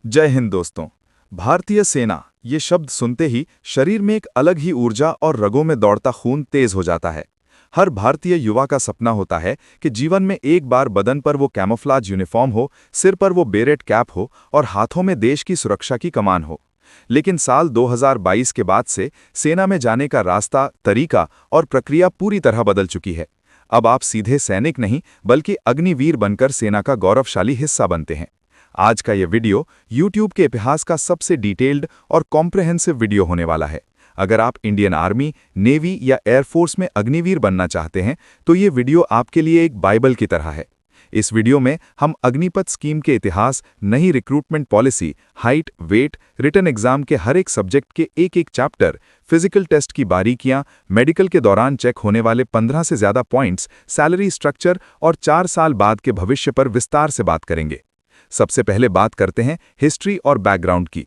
जय हिंद दोस्तों। भारतीय सेना ये शब्द सुनते ही शरीर में एक अलग ही ऊर्जा और रगों में दौड़ता खून तेज हो जाता है। हर भारतीय युवा का सपना होता है कि जीवन में एक बार बदन पर वो कैमोफ्लाज यूनिफॉर्म हो, सिर पर वो बेरेट कैप हो और हाथों में देश की सुरक्षा की कमान हो। लेकिन साल 2022 के बाद से सेना में जाने का रास्ता, तरीका और प्रक्रिया पूरी तरह बदल चुकी है। अब आप सीधे सैनिक नहीं बल्कि अग्निवीर बनकर सेना का गौरवशाली हिस्सा बनते हैं। आज का ये वीडियो YouTube के इतिहास का सबसे डिटेल्ड और कॉम्प्रिहेंसिव वीडियो होने वाला है। अगर आप इंडियन आर्मी, नेवी या एयरफोर्स में अग्निवीर बनना चाहते हैं तो ये वीडियो आपके लिए एक बाइबल की तरह है। इस वीडियो में हम अग्निपथ स्कीम के इतिहास, नई recruitment policy, height, weight, written exam के हर एक सब्जेक्ट के एक चैप्टर, फिजिकल टेस्ट की बारीकियां, मेडिकल के दौरान चेक होने वाले 15 से ज्यादा पॉइंट्स, सैलरी स्ट्रक्चर और 4 साल बाद के भविष्य पर विस्तार से बात करेंगे। सबसे पहले बात करते हैं हिस्ट्री और बैकग्राउंड की।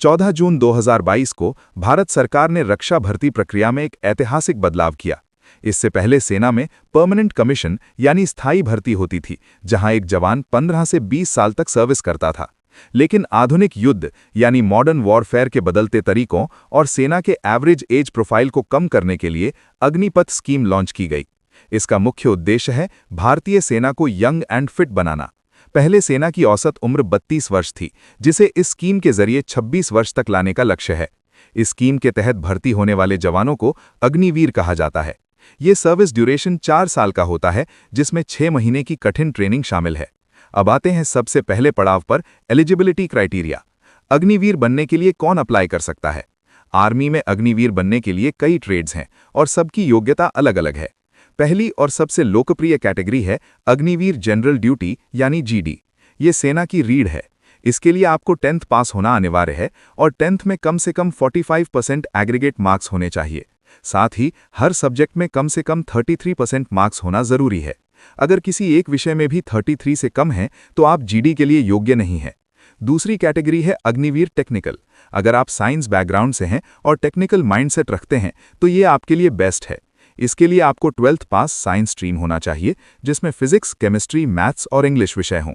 14 जून 2022 को भारत सरकार ने रक्षा भर्ती प्रक्रिया में एक ऐतिहासिक बदलाव किया। इससे पहले सेना में परमानेंट कमीशन यानी स्थायी भर्ती होती थी, जहां एक जवान 15 से 20 साल तक सर्विस करता था। लेकिन आधुनिक युद्ध यानी मॉडर्न वॉरफेयर के बदलते तरीकों और सेना के एवरेज एज प्रोफाइल को कम करने के लिए अग्निपथ स्कीम लॉन्च की गई। इसका मुख्य उद्देश्य है भारतीय सेना को यंग एंड फिट बनाना। पहले सेना की औसत उम्र 32 वर्ष थी, जिसे इस स्कीम के जरिए 26 वर्ष तक लाने का लक्ष्य है। इस स्कीम के तहत भर्ती होने वाले जवानों को अग्निवीर कहा जाता है। ये सर्विस ड्यूरेशन 4 साल का होता है, जिसमें 6 महीने की कठिन ट्रेनिंग शामिल है। अब आते हैं सबसे पहले पड़ाव पर, एलिजिबिलिटी क्राइटेरिया। अग्निवीर बनने के लिए कौन अप्लाई कर सकता है? आर्मी में अग्निवीर बनने के लिए कई ट्रेड्स हैं और सबकी योग्यता अलग अलग है। पहली और सबसे लोकप्रिय कैटेगरी है अग्निवीर जनरल ड्यूटी यानी जीडी। ये सेना की रीढ़ है। इसके लिए आपको 10th पास होना अनिवार्य है और 10th में कम से कम 45% एग्रीगेट मार्क्स होने चाहिए। साथ ही हर सब्जेक्ट में कम से कम 33% मार्क्स होना जरूरी है। अगर किसी एक विषय में भी 33 से कम है तो आप जीडी के लिए योग्य नहीं हैं। दूसरी कैटेगरी है अग्निवीर टेक्निकल। अगर आप साइंस बैकग्राउंड से हैं और टेक्निकल माइंडसेट रखते हैं तो ये आपके लिए बेस्ट है। इसके लिए आपको 12th पास साइंस स्ट्रीम होना चाहिए, जिसमें फिजिक्स, केमिस्ट्री, मैथ्स और इंग्लिश विषय हों।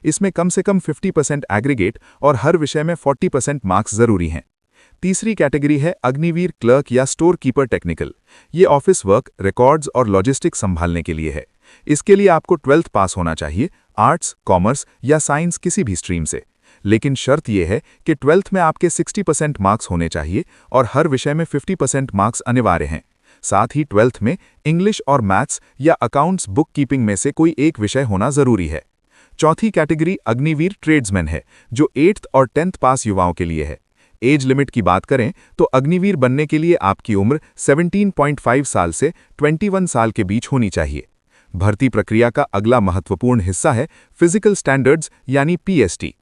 इसमें कम से कम 50% एग्रीगेट और हर विषय में 40% मार्क्स जरूरी हैं। तीसरी कैटेगरी है अग्निवीर क्लर्क या स्टोर कीपर टेक्निकल। ये ऑफिस वर्क, रिकॉर्ड्स और लॉजिस्टिक्स संभालने के लिए है। इसके लिए आपको 12th पास होना चाहिए, आर्ट्स, कॉमर्स या साइंस किसी भी स्ट्रीम से। लेकिन शर्त यह है कि 12th में आपके 60% मार्क्स होने चाहिए और हर विषय में 50% मार्क्स अनिवार्य हैं। साथ ही 12th में इंग्लिश और मैथ्स या अकाउंट्स, बुक कीपिंग में से कोई एक विषय होना जरूरी है। चौथी कैटेगरी अग्निवीर ट्रेड्समैन है, जो 8th और 10th पास युवाओं के लिए है। एज लिमिट की बात करें तो अग्निवीर बनने के लिए आपकी उम्र 17.5 साल से 21 साल के बीच होनी चाहिए। भर्ती प्रक्रिया का अगला महत्वपूर्ण हिस्सा है फिजिकल स्टैंडर्ड्स यानी पीएसटी।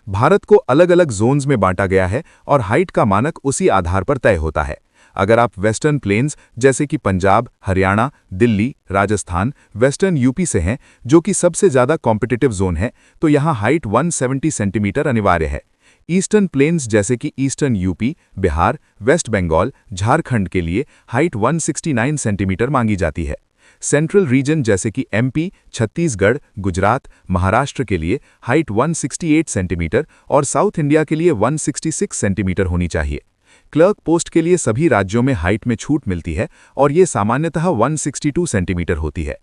भारत को अलग अलग जोन्स में बांटा गया है और हाइट का मानक उसी आधार पर तय होता है। अगर आप वेस्टर्न प्लेन्स जैसे कि पंजाब, हरियाणा, दिल्ली, राजस्थान, वेस्टर्न यूपी से हैं, जो कि सबसे ज़्यादा कॉम्पिटिटिव जोन है, तो यहाँ हाइट 170 सेंटीमीटर अनिवार्य है। ईस्टर्न प्लेन्स जैसे कि ईस्टर्न यूपी, बिहार, वेस्ट बंगाल, झारखंड के लिए हाइट 169 सेंटीमीटर मांगी जाती है। सेंट्रल रीजन जैसे कि एमपी, छत्तीसगढ़, गुजरात, महाराष्ट्र के लिए हाइट 168 सेंटीमीटर और साउथ इंडिया के लिए 166 सेंटीमीटर होनी चाहिए। क्लर्क पोस्ट के लिए सभी राज्यों में हाइट में छूट मिलती है और ये सामान्यतः 162 सेंटीमीटर होती है।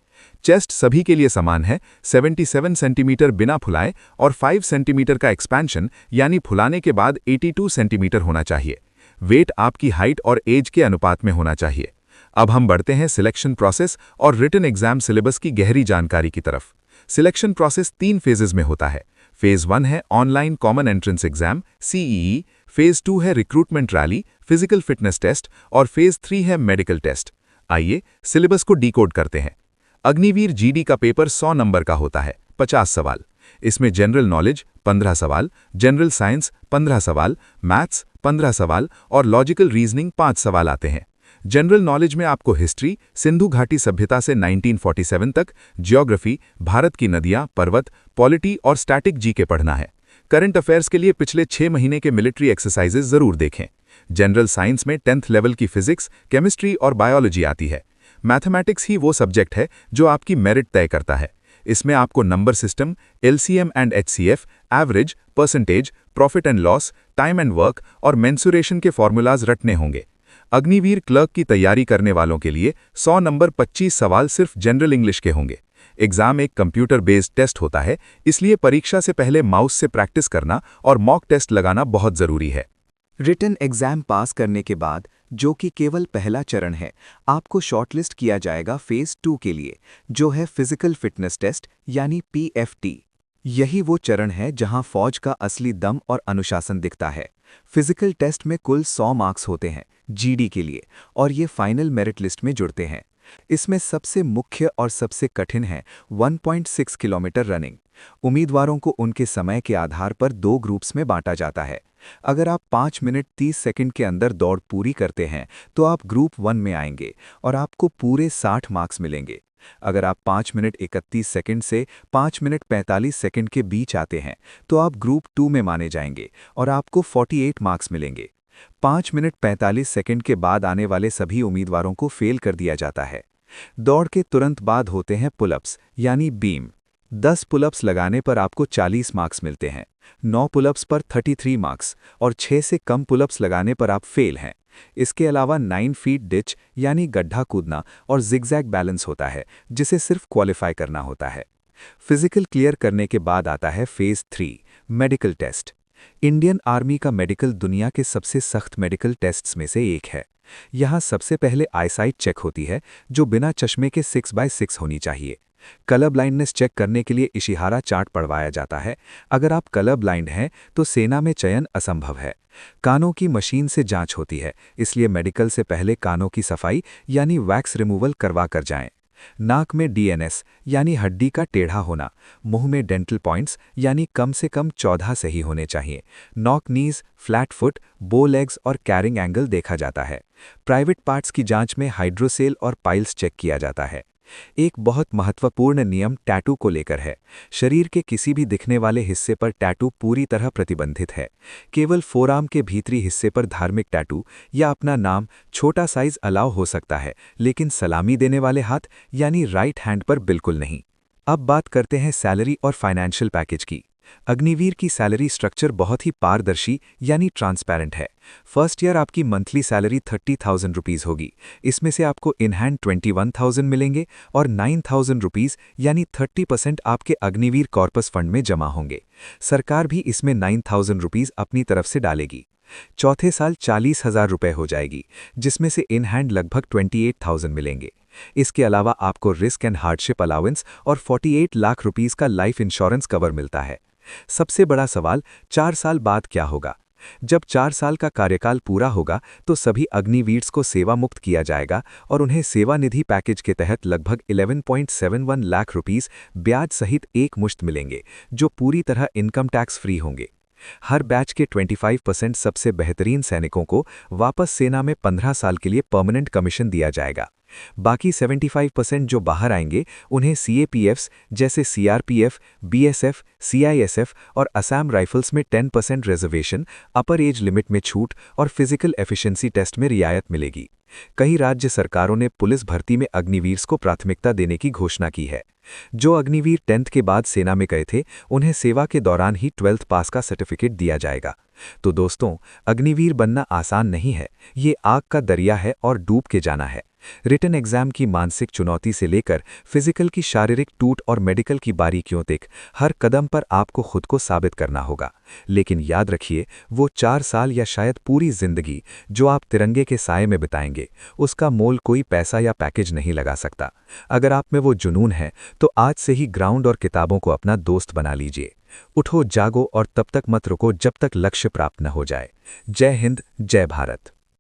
चेस्ट सभी के लिए समान है, 77 सेंटीमीटर बिना फुलाए और 5 सेंटीमीटर का एक्सपेंशन यानी फुलाने के बाद 82 सेंटीमीटर होना चाहिए। वेट आपकी हाइट और एज के अनुपात में होना चाहिए। अब हम बढ़ते हैं सिलेक्शन प्रोसेस और रिटन एग्जाम सिलेबस की गहरी जानकारी की तरफ। सिलेक्शन प्रोसेस 3 फेजेस में होता है। फेज 1 है online common entrance exam CEE, phase 2 है recruitment rally, physical fitness test और फेज 3 है मेडिकल टेस्ट। आइए सिलेबस को डिकोड करते हैं। अग्निवीर जीडी का पेपर 100 नंबर का होता है, 50 सवाल। इसमें जनरल नॉलेज 15 सवाल, जनरल साइंस 15 सवाल, मैथ्स 15 सवाल और लॉजिकल रीजनिंग 5 सवाल आते हैं। जनरल नॉलेज में आपको हिस्ट्री, सिंधु घाटी सभ्यता से 1947 तक, ज्योग्राफी, भारत की नदियां, पर्वत, पॉलिटी और स्टैटिक जीके पढ़ना है। करंट अफेयर्स के लिए पिछले 6 महीने के मिलिट्री एक्सरसाइजेज जरूर देखें। जनरल साइंस में 10th लेवल की फिजिक्स, केमिस्ट्री और बायोलॉजी आती है। मैथमेटिक्स ही वो सब्जेक्ट है जो आपकी मेरिट तय करता है। इसमें आपको number system, LCM and HCF, average, percentage, profit and loss, time and work और मेंसुरेशन के फॉर्मूलाज रटने होंगे। अग्निवीर क्लर्क की तैयारी करने वालों के लिए 100 नंबर 25 सवाल सिर्फ जनरल इंग्लिश के होंगे। एग्जाम एक कंप्यूटर बेस्ड टेस्ट होता है, इसलिए परीक्षा से पहले माउस से प्रैक्टिस करना और मॉक टेस्ट लगाना बहुत जरूरी है। रिटन एग्जाम पास करने के बाद, जो कि केवल पहला चरण है, आपको शॉर्टलिस्ट किया जाएगा फेज 2 के लिए, जो है फिजिकल फिटनेस टेस्ट यानी पीएफटी। यही वो चरण है जहां फौज का असली दम और अनुशासन दिखता है। फिजिकल टेस्ट में कुल 100 मार्क्स होते हैं जीडी के लिए, और ये फाइनल मेरिट लिस्ट में जुड़ते हैं। इसमें सबसे मुख्य और सबसे कठिन है 1.6 किलोमीटर रनिंग। उम्मीदवारों को उनके समय के आधार पर 2 ग्रुप्स में बांटा जाता है। अगर आप 5 मिनट 30 सेकंड के अंदर दौड़ पूरी करते हैं तो आप ग्रुप 1 में आएंगे और आपको पूरे 60 मार्क्स मिलेंगे। अगर आप 5 मिनट 31 सेकंड से 5 मिनट 45 सेकंड के बीच आते हैं तो आप ग्रुप 2 में माने जाएंगे और आपको 48 मार्क्स मिलेंगे। 5 मिनट 45 सेकंड के बाद आने वाले सभी उम्मीदवारों को फेल कर दिया जाता है। दौड़ के तुरंत बाद होते हैं पुलअप्स यानी बीम। 10 पुलअप्स लगाने पर आपको 40 मार्क्स मिलते हैं, 9 पुलअप्स पर 33 मार्क्स और 6 से कम पुलअप्स लगाने पर आप फेल हैं। इसके अलावा 9 फीट डिच यानी गड्ढा कूदना और जिगजैग बैलेंस होता है, जिसे सिर्फ क्वालिफाई करना होता है। फिजिकल क्लियर करने के बाद आता है phase 3 medical test. Indian army का मेडिकल दुनिया के सबसे सख्त मेडिकल टेस्ट्स में से एक है। यहाँ सबसे पहले आईसाइट चेक होती है, जो बिना चश्मे के 6x6 होनी चाहिए। कलर ब्लाइंडनेस चेक करने के लिए इशिहारा चार्ट पढ़वाया जाता है। अगर आप कलर ब्लाइंड हैं तो सेना में चयन असंभव है। कानों की मशीन से जांच होती है, इसलिए मेडिकल से पहले कानों की सफाई यानी वैक्स रिमूवल करवा कर जाएं। नाक में डीएनएस यानी हड्डी का टेढ़ा होना, मुंह में डेंटल पॉइंट्स यानी कम से कम 14 सही होने चाहिए। नॉक नीज, फ्लैट फुट, बो लेग्स और कैरिंग एंगल देखा जाता है। प्राइवेट पार्ट्स की जांच में हाइड्रोसेल और पाइल्स चेक किया जाता है। एक बहुत महत्वपूर्ण नियम टैटू को लेकर है। शरीर के किसी भी दिखने वाले हिस्से पर टैटू पूरी तरह प्रतिबंधित है। केवल फोरआर्म के भीतरी हिस्से पर धार्मिक टैटू या अपना नाम छोटा साइज अलाउ हो सकता है, लेकिन सलामी देने वाले हाथ यानी राइट हैंड पर बिल्कुल नहीं। अब बात करते हैं सैलरी और फाइनेंशियल पैकेज की। अग्निवीर की सैलरी स्ट्रक्चर बहुत ही पारदर्शी यानी ट्रांसपेरेंट है। फर्स्ट ईयर आपकी मंथली सैलरी 30,000 रुपीज़ होगी। इसमें से आपको इन हैंड 21,000 मिलेंगे और 9,000 रुपीज़ यानी 30% आपके अग्निवीर कॉर्पस फंड में जमा होंगे। सरकार भी इसमें 9,000 रुपीज़ अपनी तरफ से डालेगी। चौथे साल 40,000 रुपये हो जाएगी, जिसमें से इन हैंड लगभग 28,000 मिलेंगे। इसके अलावा आपको रिस्क एंड हार्डशिप अलाउंस और 48 लाख रुपीज़ का लाइफ इंश्योरेंस कवर मिलता है। सबसे बड़ा सवाल 4 साल बाद क्या होगा? जब 4 साल का कार्यकाल पूरा होगा तो सभी अग्निवीर्स को सेवा मुक्त किया जाएगा और उन्हें सेवा निधि पैकेज के तहत लगभग 11.71 लाख रुपीस ब्याज सहित एक मुश्त मिलेंगे, जो पूरी तरह इनकम टैक्स फ्री होंगे। हर बैच के 25% सबसे बेहतरीन सैनिकों को वापस सेना में 15 साल के लिए परमानेंट कमीशन दिया जाएगा। बाकी 75% जो बाहर आएंगे उन्हें सीएपीएफ्स जैसे सीआरपीएफ, बीएसएफ, सीआईएसएफ और असम राइफल्स में 10% रिजर्वेशन, अपर एज लिमिट में छूट और फिजिकल एफिशिएंसी टेस्ट में रियायत मिलेगी। कई राज्य सरकारों ने पुलिस भर्ती में अग्निवीर्स को प्राथमिकता देने की घोषणा की है। जो अग्निवीर 10th के बाद सेना में गए थे उन्हें सेवा के दौरान ही 12th पास का सर्टिफिकेट दिया जाएगा। तो दोस्तों, अग्निवीर बनना आसान नहीं है। ये आग का दरिया है और डूब के जाना है। रिटन एग्जाम की मानसिक चुनौती से लेकर फिजिकल की शारीरिक टूट और मेडिकल की बारीकियों तक हर कदम पर आपको खुद को साबित करना होगा। लेकिन याद रखिए, वो 4 साल या शायद पूरी जिंदगी जो आप तिरंगे के साए में बिताएंगे, उसका मोल कोई पैसा या पैकेज नहीं लगा सकता। अगर आप में वो जुनून है तो आज से ही ग्राउंड और किताबों को अपना दोस्त बना लीजिए। उठो, जागो और तब तक मत रुको जब तक लक्ष्य प्राप्त न हो जाए। जय हिंद, जय भारत।